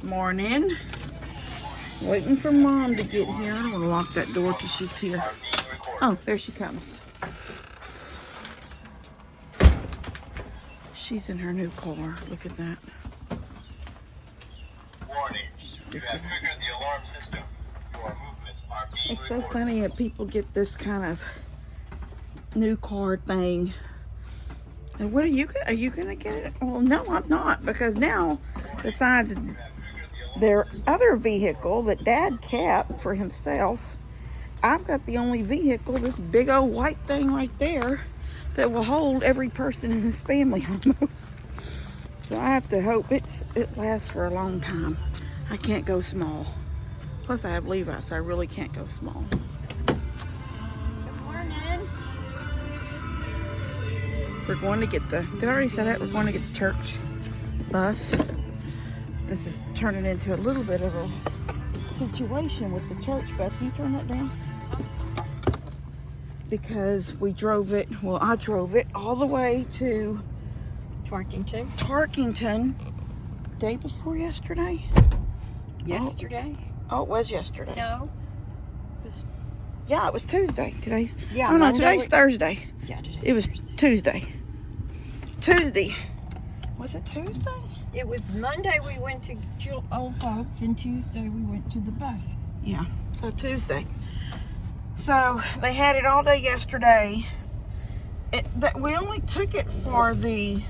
Morning. Waiting for Mom to get here. I'm gonna lock that door till she's here. Oh, there she comes. She's in her new car. Look at that. Warning. You have triggered the alarm system. Your movements are being It's so recorded. funny that people get this kind of new car thing. And what are you gonna get it? Well, no, I'm not, because now, besides their other vehicle that Dad kept for himself, I've got the only vehicle, this big old white thing right there, that will hold every person in his family almost. So I have to hope it lasts for a long time. I can't go small. Plus I have Levi, so I really can't go small. Good morning. We're going to get did I already say that? We're going to get the church bus. This is turning into a little bit of a situation with the church bus. Can you turn that down? Because I drove it all the way to Tarkington day before yesterday. Yesterday? Oh, it was yesterday. No. It was Tuesday. Today's Monday today's Thursday. Yeah, It was Tuesday. Was it Tuesday? It was Monday we went to old folks, and Tuesday we went to the bus. Yeah, so Tuesday. So they had it all day yesterday. We only took it for the.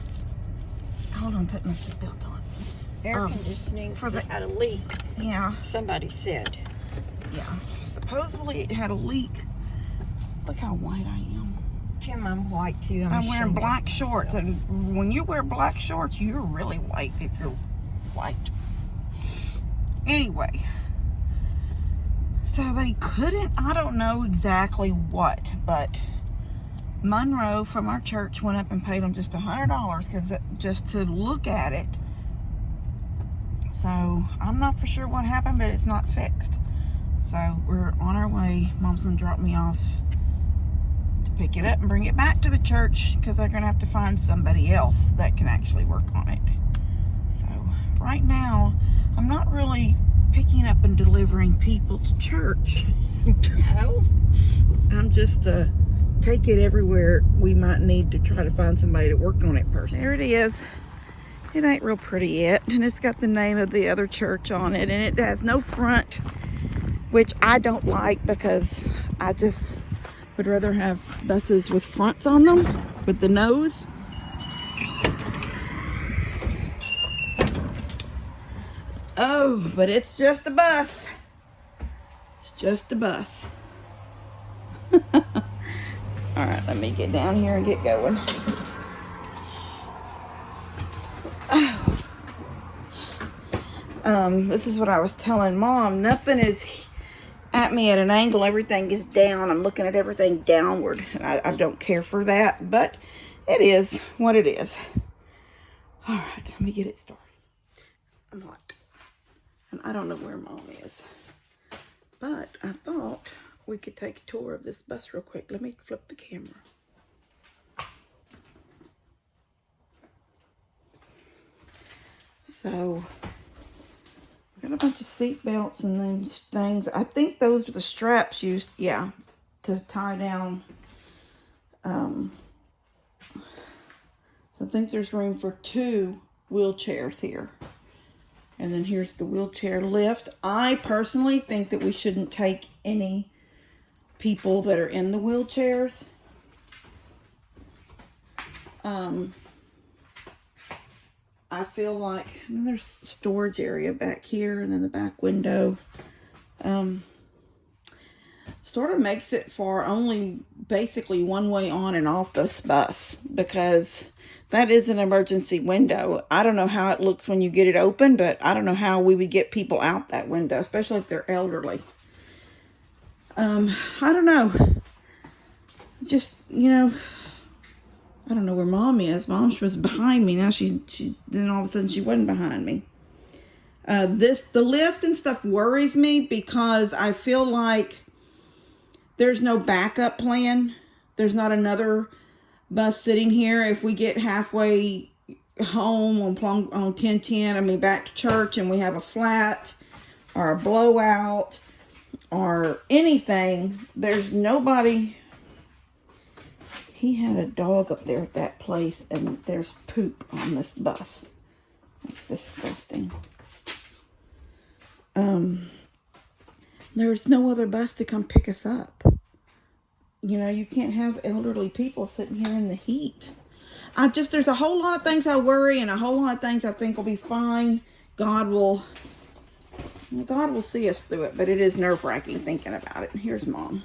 Hold on, put my seatbelt on. Air conditioning for had a leak. Yeah, Somebody said. yeah. Supposedly it had a leak. Look how white I am. Kim, I'm white too. I'm wearing black shorts, and when you wear black shorts, you're really white if you're white. Anyway, so they couldn't, I don't know exactly what, but Monroe from our church went up and paid them just $100 just to look at it. So I'm not for sure what happened, but it's not fixed. So we're on our way. Mom's gonna drop me off to pick it up and bring it back to the church, because they're gonna have to find somebody else that can actually work on it. So right now, I'm not really picking up and delivering people to church. No. I'm just take it everywhere we might need to try to find somebody to work on it person. There it is. It ain't real pretty yet, and it's got the name of the other church on it, and it has no front, which I don't like, because I just would rather have buses with fronts on them, with the nose. Oh, but it's just a bus. It's just a bus. All right, let me get down here and get going. This is what I was telling Mom. Nothing is at me at an angle. Everything is down. I'm looking at everything downward. And I don't care for that, but it is what it is. All right, let me get it started. I'm hot. And I don't know where Mom is. But I thought we could take a tour of this bus real quick. Let me flip the camera. So, we got a bunch of seat belts and then things. I think those were the straps used, to tie down. So I think there's room for 2 wheelchairs here. And then here's the wheelchair lift. I personally think that we shouldn't take any people that are in the wheelchairs. I feel like, and then there's storage area back here, and then the back window. Sort of makes it for only basically one way on and off this bus, because that is an emergency window. I don't know how it looks when you get it open, but I don't know how we would get people out that window, especially if they're elderly. I don't know. Just, I don't know where Mom is. Mom was behind me. Now then all of a sudden she wasn't behind me. The lift and stuff worries me, because I feel like there's no backup plan. There's not another bus sitting here. If we get halfway home on 1010, I mean back to church, and we have a flat or a blowout or anything, there's nobody. He had a dog up there at that place, and there's poop on this bus. That's disgusting. There's no other bus to come pick us up. You know, you can't have elderly people sitting here in the heat. There's a whole lot of things I worry, and a whole lot of things I think will be fine. God will see us through it, but it is nerve-wracking thinking about it. Here's Mom.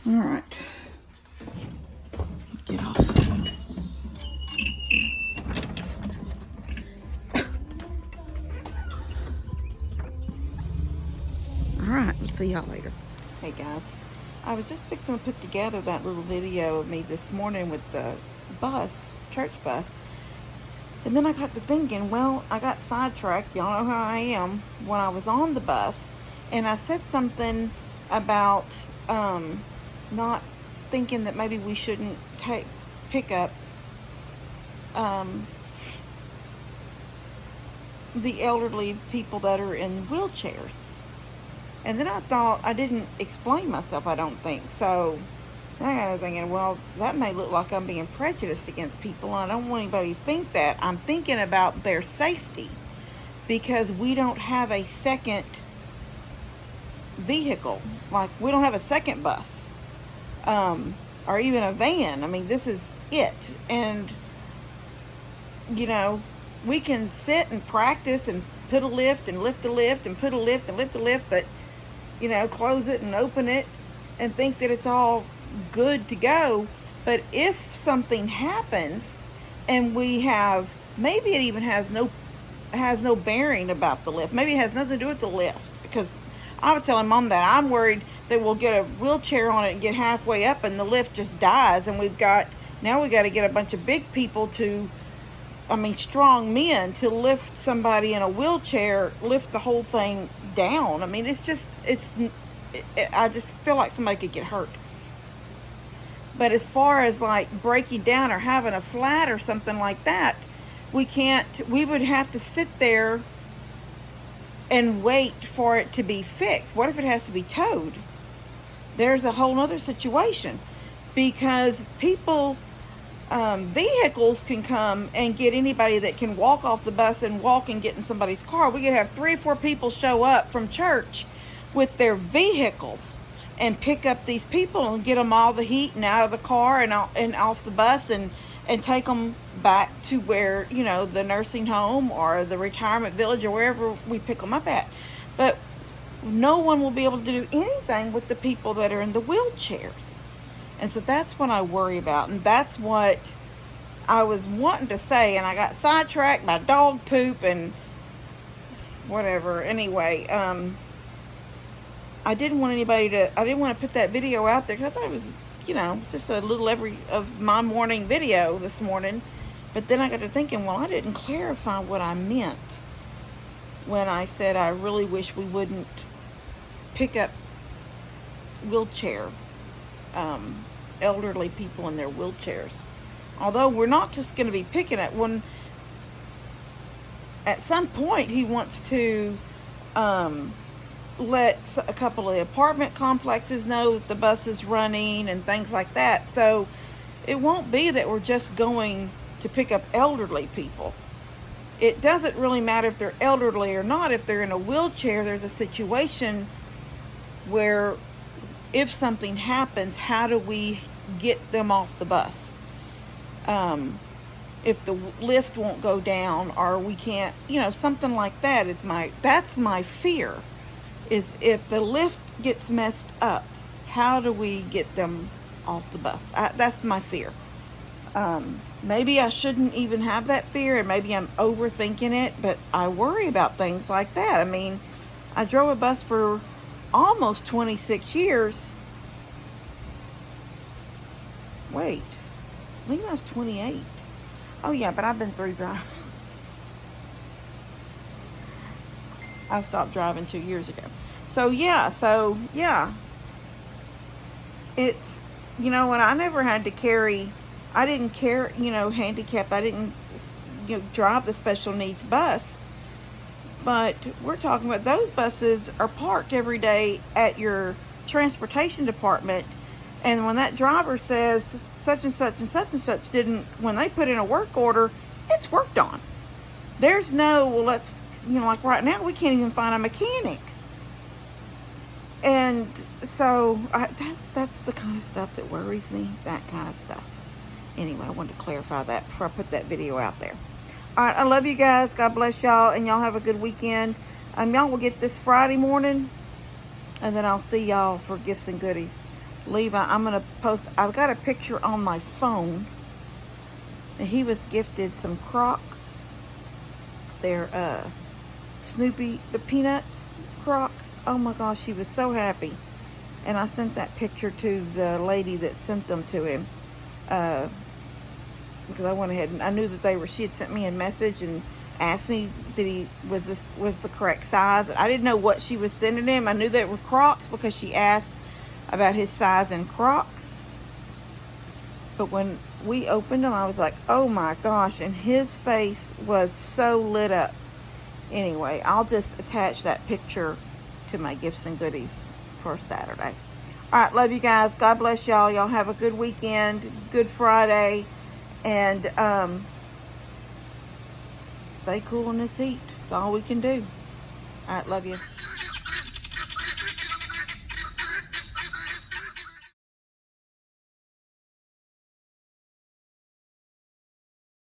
All right. Get off. All right, we'll see y'all later. Hey guys, I was just fixing to put together that little video of me this morning with the church bus. And then I got to thinking, well, I got sidetracked. Y'all know how I am when I was on the bus. And I said something about not thinking that maybe we shouldn't pick up the elderly people that are in wheelchairs. And then I thought I didn't explain myself, I don't think. So then I was thinking, well, that may look like I'm being prejudiced against people. And I don't want anybody to think that. I'm thinking about their safety, because we don't have a second vehicle. Like, we don't have a second bus or even a van. I mean, this is it. And, you know, we can sit and practice and put a lift and lift the lift and put a lift and lift the lift, but, you know, close it and open it and think that it's all good to go. But if something happens and we have, maybe it even has no bearing about the lift. Maybe it has nothing to do with the lift, because I was telling Mom that I'm worried that we'll get a wheelchair on it and get halfway up and the lift just dies, and now we got to get a bunch of big people strong men to lift somebody in a wheelchair, lift the whole thing down. I mean, I just feel like somebody could get hurt. But as far as like breaking down or having a flat or something like that, we would have to sit there and wait for it to be fixed. What if it has to be towed? There's a whole other situation, because vehicles can come and get anybody that can walk off the bus and walk and get in somebody's car. We could have 3 or 4 people show up from church with their vehicles and pick up these people and get them all the heat and out of the car and off the bus and take them back to where, you know, the nursing home or the retirement village or wherever we pick them up at. But no one will be able to do anything with the people that are in the wheelchairs. And so that's what I worry about. And that's what I was wanting to say. And I got sidetracked by dog poop and whatever. Anyway, I didn't want to put that video out there, because I was, you know, just a little of my morning video this morning. But then I got to thinking, well, I didn't clarify what I meant when I said I really wish we wouldn't pick up wheelchair elderly people in their wheelchairs. Although we're not just going to be picking at one. At some point, he wants to let a couple of apartment complexes know that the bus is running and things like that. So it won't be that we're just going to pick up elderly people. It doesn't really matter if they're elderly or not. If they're in a wheelchair, there's a situation where if something happens, how do we get them off the bus? If the lift won't go down, or we can't, you know, something like that that's my fear, is if the lift gets messed up, how do we get them off the bus? That's my fear. Maybe I shouldn't even have that fear, and maybe I'm overthinking it, but I worry about things like that. I mean, I drove a bus for almost 26 years. Wait, I think I was 28. Oh yeah, but I've been through driving. I stopped driving 2 years ago. So yeah. It's, you know, when I never had to carry, I didn't carry, you know, handicap. I didn't drive the special needs bus. But we're talking about those buses are parked every day at your transportation department. And when that driver says such and such and such and such didn't, when they put in a work order, it's worked on. There's no, well, let's, like right now, we can't even find a mechanic. And so that's the kind of stuff that worries me, that kind of stuff. Anyway, I wanted to clarify that before I put that video out there. All right, I love you guys. God bless y'all, and y'all have a good weekend. Y'all will get this Friday morning, and then I'll see y'all for gifts and goodies. Levi, I'm going to post, I've got a picture on my phone. He was gifted some Crocs. They're Snoopy, the Peanuts Crocs. Oh my gosh, he was so happy. And I sent that picture to the lady that sent them to him. Because I went ahead and I knew that she had sent me a message and asked me was the correct size. I didn't know what she was sending him. I knew they were Crocs because she asked about his size in Crocs. But when we opened them, I was like, oh my gosh, and his face was so lit up. Anyway, I'll just attach that picture to my gifts and goodies for Saturday. All right, love you guys. God bless y'all. Y'all have a good weekend, good Friday. And stay cool in this heat. It's all we can do. All right, love you.